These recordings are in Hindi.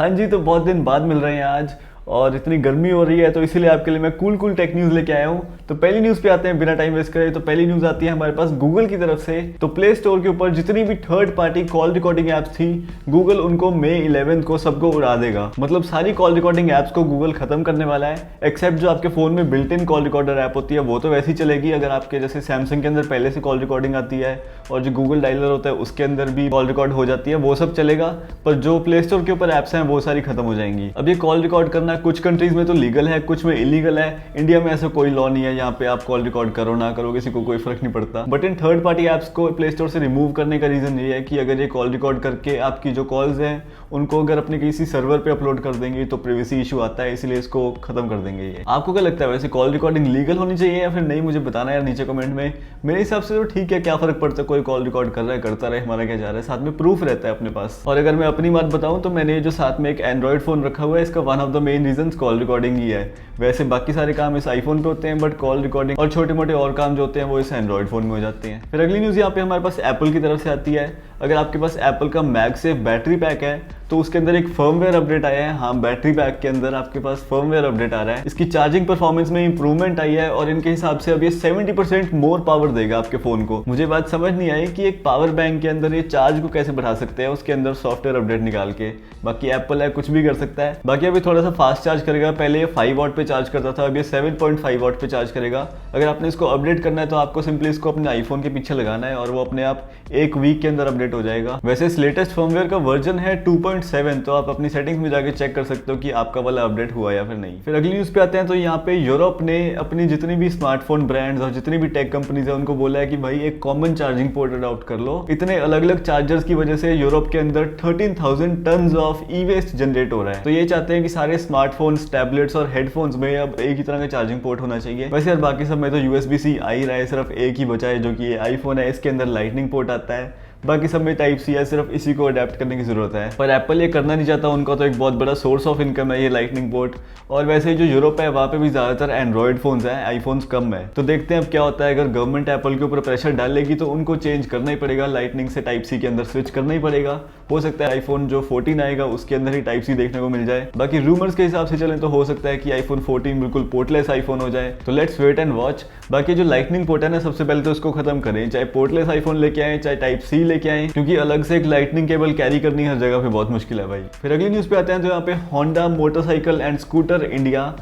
हाँ जी, तो बहुत दिन बाद मिल रहे हैं आज और इतनी गर्मी हो रही है तो इसीलिए आपके लिए मैं कूल टेक न्यूज़ लेके आया हूँ। तो पहली न्यूज़ पे आते हैं बिना टाइम वेस्ट करे। तो पहली न्यूज़ आती है हमारे पास गूगल की तरफ से। तो प्ले स्टोर के ऊपर जितनी भी third party call recording apps थी, गूगल उनको मई 11 को सबको उड़ा देगा। मतलब सारी कॉल रिकॉर्डिंग ऐप्स को गूगल खत्म करने वाला है, एक्सेप्ट जो आपके फोन में built in call recorder app होती है वो तो वैसी चलेगी। अगर आपके जैसे सैमसंग के अंदर पहले से कॉल रिकॉर्डिंग आती है और जो गूगल डायलर होता है उसके अंदर भी कॉल रिकॉर्ड हो जाती है, वो सब चलेगा। पर जो प्ले स्टोर के ऊपर ऐप्स हैं वो सारी खत्म हो जाएंगी। अब ये कॉल रिकॉर्ड करना कुछ कंट्रीज में तो लीगल है, कुछ में इलीगल है। इंडिया में ऐसा कोई लॉ नहीं है, यहाँ पे आप कॉल रिकॉर्ड करो ना करो किसी को कोई फर्क नहीं पड़ता। But in third party apps को प्ले स्टोर से रिमूव करने का रीजन ये है कि अगर ये कॉल रिकॉर्ड करके आपकी जो कॉल्स हैं उनको अगर अपने किसी सर्वर पे अपलोड कर देंगे तो प्राइवेसी इशू आता है, इसलिए इसको खत्म कर देंगे। ये आपको क्या लगता है, वैसे कॉल रिकॉर्डिंग लीगल होनी चाहिए या फिर नहीं? मुझे बताना यार नीचे कमेंट में। मेरे हिसाब से तो ठीक है, क्या फर्क पड़ता है, कोई कॉल रिकॉर्ड कर रहा है करता रहे, हमारा क्या जा रहा है, साथ में प्रूफ रहता है अपने पास। और अगर मैं अपनी बात बताऊं तो मैंने जो साथ में एक एंड्रॉइड फोन रखा हुआ है, इसका one of the main reason call recording ही है। वैसे बाकी सारे काम इस आईफोन पे होते हैं, बट कॉल रिकॉर्डिंग और छोटे मोटे और काम जो होते हैं वो इस एंड्रॉइड फोन में हो जाते हैं। फिर अगली न्यूज़ यहाँ पे हमारे पास एप्पल की तरफ से आती है। अगर आपके पास एप्पल का मैगसेफ बैटरी पैक है तो उसके अंदर एक फर्मवेयर अपडेट आया है। हाँ, बैटरी पैक के अंदर आपके पास फर्मवेयर अपडेट आ रहा है। इसकी चार्जिंग परफॉर्मेंस में इंप्रूवमेंट आई है और इनके हिसाब से अब ये 70% मोर पावर देगा आपके फोन को। मुझे बात समझ नहीं आई कि एक पावर बैंक के अंदर ये चार्ज को कैसे बढ़ा सकते हैं उसके अंदर सॉफ्टवेयर अपडेट निकाल के। बाकी एप्पल है, कुछ भी कर सकता है। बाकी अभी थोड़ा सा फास्ट चार्ज करेगा, पहले ये 5 वॉट पे चार्ज करता था, अब ये 7.5 वॉट पे चार्ज करेगा। अगर आपने इसको अपडेट करना है तो आपको सिंपली इसको अपने आईफोन के पीछे लगाना है और वो अपने आप एक वीक के अंदर अपडेट हो जाएगा। वैसे इस लेटेस्ट फर्मवेयर का वर्जन है 2.7, तो आप अपनी सेटिंग्स में जाके चेक कर सकते हो कि आपका वाला अपडेट हुआ या फिर नहीं। फिर अगली न्यूज़ पे आते हैं। तो यहाँ पे यूरोप ने अपनी जितनी भी स्मार्टफोन ब्रांड्स और जितनी भी टेक कंपनीज है उनको बोला है कि भाई एक कॉमन चार्जिंग पोर्ट अडॉप्ट कर लो। इतने अलग अलग चार्जर्स की वजह से यूरोप के अंदर 13,000 ton of e waste generate हो रहा है। तो ये चाहते हैं कि सारे स्मार्टफोन्स, टैबलेट्स और हेडफोन्स में अब एक ही तरह का चार्जिंग पोर्ट होना चाहिए। वैसे यार बाकी सब में तो USB-C आ ही रहा है, सिर्फ एक ही बचा है जो कि ये आईफोन है, इसके अंदर लाइटनिंग पोर्ट आता है। बाकी सब में टाइप सी है, सिर्फ इसी को अडेप्ट करने की जरूरत है। पर एप्पल ये करना नहीं चाहता, उनका तो एक बहुत बड़ा सोर्स ऑफ इनकम है ये लाइटनिंग पोर्ट। और वैसे जो यूरोप है वहाँ पे भी ज़्यादातर एंड्रॉइड फोन्स हैं, आईफोन्स कम है। तो देखते हैं अब क्या होता है। अगर गवर्नमेंट एप्पल के ऊपर प्रेशर डालेगी तो उनको चेंज करना ही पड़ेगा, लाइटनिंग से टाइप सी के अंदर स्विच करना ही पड़ेगा। हो सकता है आईफोन जो 14 आएगा उसके अंदर ही टाइप सी देखने को मिल जाए। बाकी रूमर्स के हिसाब से चलें तो हो सकता है कि आईफोन 14 बिल्कुल पोर्टलेस आईफोन हो जाए। तो लेट्स वेट एंड वॉच। बाकी जो लाइटनिंग पोर्ट है ना, सबसे पहले तो उसको खत्म करें, चाहे पोर्टलेस आईफोन लेके आए चाहे टाइप सी लेके आए, क्योंकि अलग से एक लाइटनिंग केबल कैरी करनी हर जगह पे बहुत मुश्किल है भाई। फिर अगली न्यूज़ पे आते हैं। तो यहाँ पे Honda motorcycle and scooter India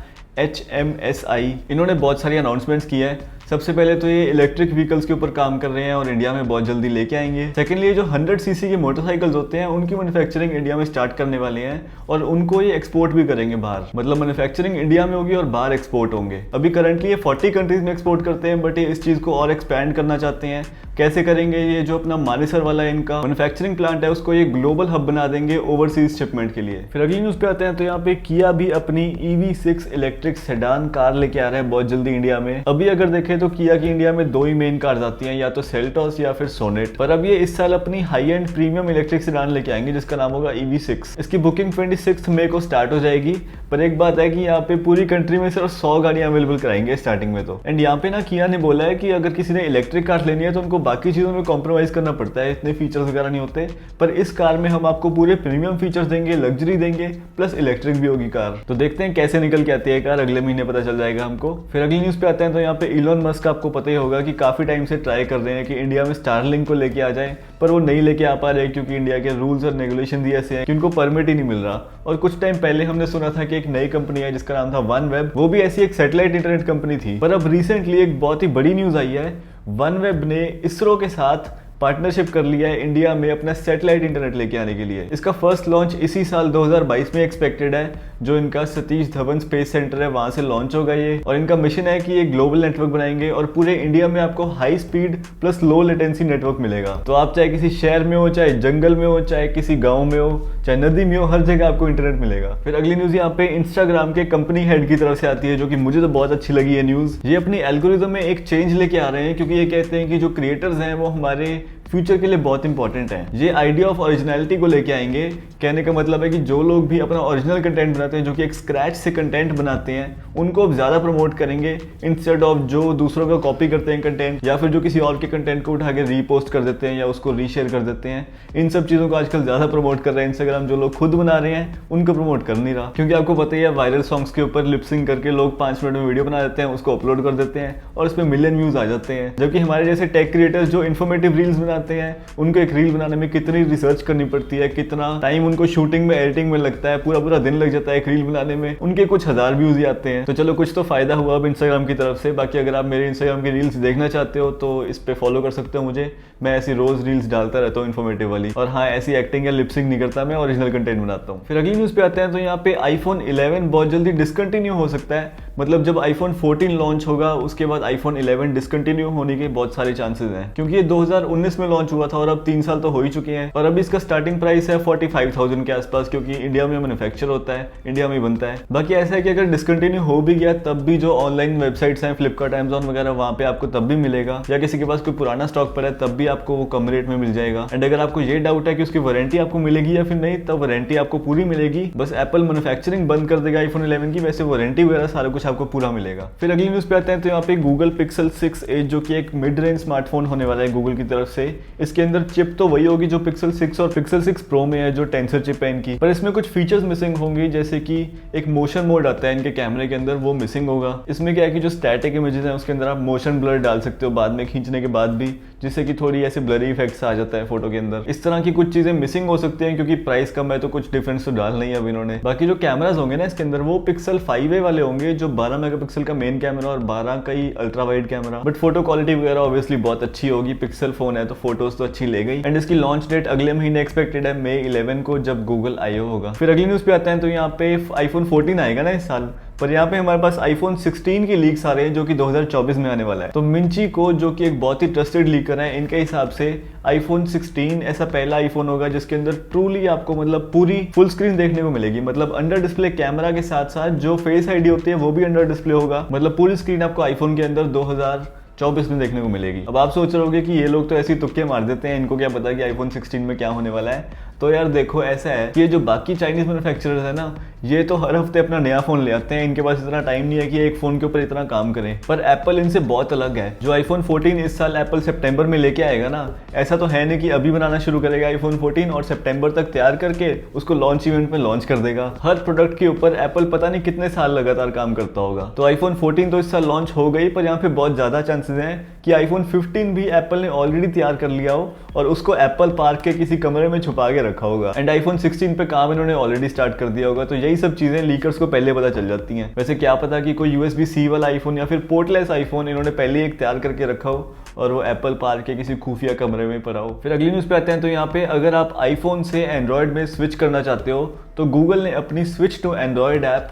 HMSI, इन्होंने बहुत सारी अनाउंसमेंट्स की है। सबसे पहले तो ये इलेक्ट्रिक व्हीकल्स के ऊपर काम कर रहे हैं और इंडिया में बहुत जल्दी लेके आएंगे। सेकेंडली, जो 100 सीसी के मोटरसाइकिल्स होते हैं उनकी मैन्युफैक्चरिंग इंडिया में स्टार्ट करने वाले हैं और उनको ये एक्सपोर्ट भी करेंगे बाहर। मतलब मैन्युफैक्चरिंग इंडिया में होगी और बाहर एक्सपोर्ट होंगे। अभी करंटली ये 40 कंट्रीज में एक्सपोर्ट करते हैं, बट ये इस चीज़ को और एक्सपैंड करना चाहते हैं। कैसे करेंगे? ये जो अपना मानेसर वाला इनका मैन्युफैक्चरिंग प्लांट है उसको ये ग्लोबल हब बना देंगे ओवरसीज शिपमेंट के लिए। फिर अगली न्यूज़ पे आते हैं। तो यहाँ पे किया भी अपनी EV6 इलेक्ट्रिक सेडान कार लेके आ रहा है बहुत जल्दी इंडिया में। अभी अगर देखें तो किया की इंडिया में 2 ही मेन कार्स आती हैं, या तो सेल्टॉस या फिर सोनेट। पर अब ये इस साल अपनी high and premium electric sedan लेके आएंगे जिसका नाम होगा EV6। इसकी बुकिंग 26 मई को स्टार्ट हो जाएगी। पर एक बात है कि यहाँ पे पूरी कंट्री में सिर्फ 100 गाड़ियां अवेलेबल कराएंगे स्टार्टिंग में तो। एंड यहाँ पे ना किया ने बोला है कि अगर किसी ने इलेक्ट्रिक कार लेनी है तो उनको बाकी चीजों में कॉम्प्रोमाइज करना पड़ता है, इतने फीचर्स वगैरह नहीं होते। पर इस कार में हम आपको पूरे प्रीमियम फीचर्स देंगे, लग्जरी देंगे, प्लस इलेक्ट्रिक भी होगी कार। तो देखते हैं कैसे निकल के आती है कार, अगले महीने पता चल जाएगा हमको। फिर अगली न्यूज़ पे आते हैं। तो यहाँ पे इलोन मस्क, आपको पता ही होगा कि काफी टाइम से ट्राई कर रहे हैं कि इंडिया में स्टारलिंक को लेके आ जाए, पर वो नहीं लेके आ पा रहे क्योंकि इंडिया के रूल्स और रेगुलेशन ही ऐसे हैं कि उनको परमिट ही नहीं मिल रहा। और कुछ टाइम पहले हमने सुना था कि एक नई कंपनी है जिसका नाम था OneWeb, वो भी ऐसी एक सैटेलाइट इंटरनेट कंपनी थी। पर अब रिसेंटली एक बहुत ही बड़ी न्यूज आई है, OneWeb ने इसरो के साथ पार्टनरशिप कर लिया है इंडिया में अपना सैटेलाइट इंटरनेट लेके आने के लिए। इसका फर्स्ट लॉन्च इसी साल 2022 में एक्सपेक्टेड है। जो इनका सतीश धवन स्पेस सेंटर है वहां से लॉन्च होगा ये, और इनका मिशन है कि ये ग्लोबल नेटवर्क बनाएंगे और पूरे इंडिया में आपको high speed plus low latency network मिलेगा। तो आप चाहे किसी शहर में हो, चाहे जंगल में हो, चाहे किसी गाँव में हो, चाहे नदी में हो, हर जगह आपको इंटरनेट मिलेगा। फिर अगली न्यूज यहाँ पे इंस्टाग्राम के कंपनी हेड की तरफ से आती है, जो कि मुझे तो बहुत अच्छी लगी ये न्यूज। ये अपनी एल्गोरिथम में एक चेंज लेके आ रहे हैं, क्योंकि ये कहते हैं कि जो क्रिएटर्स हैं वो हमारे फ्यूचर के लिए बहुत इंपॉर्टेंट है। ये आइडिया ऑफ ओरिजिनलिटी को लेके आएंगे। कहने का मतलब है कि जो लोग भी अपना ओरिजिनल कंटेंट बनाते हैं, जो कि एक स्क्रैच से कंटेंट बनाते हैं, उनको अब ज्यादा प्रमोट करेंगे इंस्टेड ऑफ जो दूसरों का कॉपी करते हैं कंटेंट, या फिर जो किसी और के कंटेंट को उठा के रीपोस्ट कर देते हैं या उसको रीशेयर कर देते हैं। इन सब चीजों को आजकल ज्यादा प्रमोट कर रहे हैं इंस्टाग्राम। जो लोग खुद बना रहे हैं उनको प्रमोट कर नहीं रहा, क्योंकि आपको पता ही है वायरल सॉन्ग्स के ऊपर लिपसिंग करके लोग 5 मिनट में वीडियो बना देते हैं, उसको अपलोड कर देते हैं और उस पर मिलियन व्यूज आ जाते हैं। जबकि हमारे जैसे टेक क्रिएटर्स जो इन्फॉर्मेटिव रील्स बनाते हैं, उनको एक रील बनाने में कितनी रिसर्च करनी पड़ती है, कितना टाइम उनको शूटिंग में एडिटिंग में लगता है, पूरा पूरा दिन लग जाता है एक रील बनाने में, उनके कुछ हजार व्यूज ही आते हैं। तो चलो कुछ तो फायदा हुआ अब इंस्टाग्राम की तरफ से। बाकी अगर आप मेरे इंस्टाग्राम की रील्स देखना चाहते हो तो इस पे फॉलो कर सकते हो मुझे। मैं ऐसी रोज रील्स डालता रहता हूँ इन्फॉर्मेटिव वाली। और हाँ, ऐसी एक्टिंग या लिपसिंग नहीं करता, मैं ओरिजिनल कंटेंट बनाता हूँ। फिर अगली न्यूज पे आते हैं। तो यहाँ पे आईफोन 11 बहुत जल्दी डिसकंटिन्यू हो सकता है। मतलब जब आईफोन 14 लॉन्च होगा उसके बाद आईफोन 11 डिसकंटिन्यू होने के बहुत सारे चांसेस हैं, क्योंकि ये 2019 में लॉन्च हुआ था और अब 3 साल तो हो ही चुके हैं। और अभी इसका स्टार्टिंग प्राइस है 45,000 के आसपास, क्योंकि इंडिया में मैन्युफैक्चर होता है, इंडिया में बनता है। बाकी ऐसा है कि अगर डिसकंटिन्यू हो भी गया तब भी जो ऑनलाइन वेबसाइट्स हैं, फ्लिपकार्ट, अमेजॉन वगैरह, वहाँ पे आपको तब भी मिलेगा, या किसी के पास कोई पुराना स्टॉक पर है तब भी आपको वो कम रेट में मिल जाएगा। एंड अगर आपको ये डाउट है कि उसकी वारंटी आपको मिलेगी या फिर नहीं, तब वारंटी आपको पूरी मिलेगी। बस एप्पल मैन्युफैक्चरिंग बंद कर देगा आईफोन 11 की, वैसे वारंटी वगैरह सारा कुछ आपको पूरा मिलेगा। फिर अगली न्यूज पे आते हैं। तो यहाँ पे गूगल पिक्सल 6a जो कि एक मिड रेंज स्मार्टफोन होने वाला है गूगल की तरफ से। इसके अंदर चिप तो वही होगी जो पिक्सल 6 और पिक्सल 6 प्रो में है, जो टेंसर चिप है इनकी, पर इसमें कुछ फीचर्स मिसिंग होंगी, जैसे कि एक मोशन मोड आता है इनके कैमरे के अंदर, वो मिसिंग होगा। इसमें क्या है कि जो स्टैटिक इमेजेस हैं उसके अंदर आप मोशन ब्लर डाल सकते हो बाद में खींचने के बाद भी, जिससे कि थोड़ी ऐसे ब्लरी इफेक्ट्स आ जाता है फोटो के अंदर। इस तरह की कुछ चीजें मिसिंग हो सकती हैं, क्योंकि प्राइस कम है तो कुछ डिफरेंस तो डाल नहीं है अब इन्होंने। बाकी जो कैमराज होंगे ना इसके अंदर, वो पिक्सल 5a वाले होंगे, जो 12 मेगापिक्सल का मेन कैमरा और 12 का ही ultra wide camera. But photo quality वगैरह ऑब्वियसली बहुत अच्छी होगी, पिक्सल फोन है तो फोटोज तो अच्छी ले गई। एंड इसकी लॉन्च डेट अगले महीने एक्सपेक्टेड है मई 11 को, जब गूगल I/O होगा। फिर अगली न्यूज पे आते हैं। तो यहाँ पे आईफोन 14 आएगा ना इस साल, पर यहाँ पे हमारे पास आईफोन 16 की लीक्स आ रहे हैं जो कि 2024 में आने वाला है। तो मिंची को, जो कि एक बहुत ही ट्रस्टेड लीकर है, इनके हिसाब से आईफोन 16 ऐसा पहला आईफोन होगा जिसके अंदर ट्रूली आपको मतलब पूरी फुल स्क्रीन देखने को मिलेगी। मतलब अंडर डिस्प्ले कैमरा के साथ साथ जो फेस आईडी होती है वो भी अंडर डिस्प्ले होगा। मतलब पूरी स्क्रीन आपको आईफोन के अंदर 2024 में देखने को मिलेगी। अब आप सोच रहे होगे कि ये लोग तो ऐसे ही तुक्के मार देते हैं, इनको क्या पता कि आईफोन 16 में क्या होने वाला है। तो यार देखो, ऐसा है कि ये जो बाकी चाइनीज मैन्युफैक्चरर्स है ना, ये तो हर हफ्ते अपना नया फोन ले आते हैं। इनके पास इतना टाइम नहीं है कि एक फोन के ऊपर इतना काम करें। पर एप्पल इनसे बहुत अलग है। जो आईफोन 14 इस साल एप्पल सितंबर में लेके आएगा ना, ऐसा तो है नहीं कि अभी बनाना शुरू करेगा आईफोन 14 और सितंबर तक तैयार करके उसको लॉन्च इवेंट में लॉन्च कर देगा। हर प्रोडक्ट के ऊपर एप्पल पता नहीं कितने साल लगातार काम करता होगा। तो आईफोन 14 तो इस साल लॉन्च हो गई, पर यहाँ पे बहुत ज्यादा चांसेस हैं कि आईफोन 15 भी एप्पल ने ऑलरेडी तैयार कर लिया हो और उसको एप्पल पार्क के किसी कमरे में छुपा के रखा होगा। एंड आईफोन 16 पे काम इन्होंने ऑलरेडी स्टार्ट कर दिया होगा। तो यही सब चीजें लीकर्स को पहले पता चल जाती हैं। वैसे क्या पता कि कोई USB-C वाला आईफोन या फिर पोर्टलेस आईफोन इन्होंने पहले एक तैयार करके रखा हो और वो एप्पल पार्क के किसी खुफिया कमरे में पड़ा हो। फिर अगली न्यूज पे आते हैं। तो यहाँ पे अगर आप आईफोन से एंड्रॉयड में स्विच करना चाहते हो तो गूगल ने अपनी switch to Android app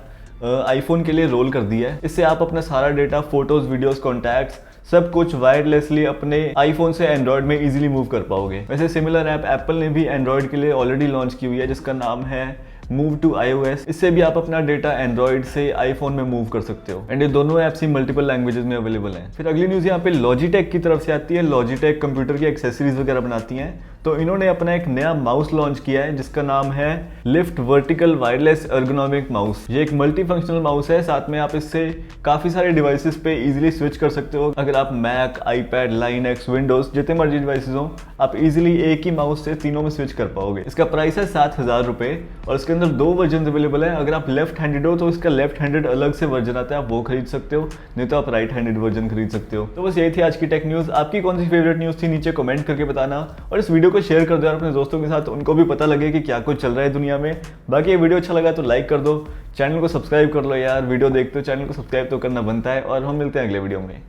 iPhone के लिए रोल कर दिया है। इससे आप अपना सारा डेटा, फोटोज, वीडियोस, कॉन्टैक्ट्स, सब कुछ वायरलेसली अपने आईफोन से एंड्रॉयड में इजीली मूव कर पाओगे। वैसे सिमिलर ऐप एप्पल ने भी एंड्रॉयड के लिए ऑलरेडी लॉन्च की हुई है, जिसका नाम है मूव टू iOS। इससे भी आप अपना डेटा एंड्रॉयड से आईफोन में मूव कर सकते हो। एंड ये दोनों ऐप्स ही मल्टीपल लैंग्वेजेस में अवेलेबल हैं। फिर अगली न्यूज़ यहाँ पे लॉजिटेक की तरफ से आती है। लॉजिटेक कंप्यूटर की एक्सेसरीज वगैरह बनाती हैं, तो इन्होंने अपना एक नया माउस लॉन्च किया है जिसका नाम है lift vertical wireless ergonomic mouse. ये एक मल्टी फंक्शनल माउस है, साथ में आप इससे काफी सारे डिवाइसेस पे इजीली स्विच कर सकते हो। अगर आप मैक, आईपैड, लाइनक्स, विंडोज जितने मर्जी डिवाइसेस हो, आप इजीली एक ही माउस से तीनों में स्विच कर पाओगे। इसका प्राइस है 7,000 रुपए और इसके अंदर 2 वर्जन अवेलेबल है। अगर आप लेफ्ट हैंडेड हो तो इसका लेफ्ट हैंडेड अलग से वर्जन आता है, आप वो खरीद सकते हो, नहीं तो आप राइट हैंडेड वर्जन खरीद सकते हो। तो बस यही थी आज की टेक न्यूज। आपकी कौन सी फेवरेट न्यूज थी नीचे कमेंट करके बताना, और इस वीडियो को शेयर कर दो अपने दोस्तों के साथ, उनको भी पता लगे कि क्या कुछ चल रहा है दुनिया में। बाकी ये वीडियो अच्छा लगा तो लाइक कर दो, चैनल को सब्सक्राइब कर लो यार। वीडियो देखते हो चैनल को सब्सक्राइब तो करना बनता है, और हम मिलते हैं अगले वीडियो में।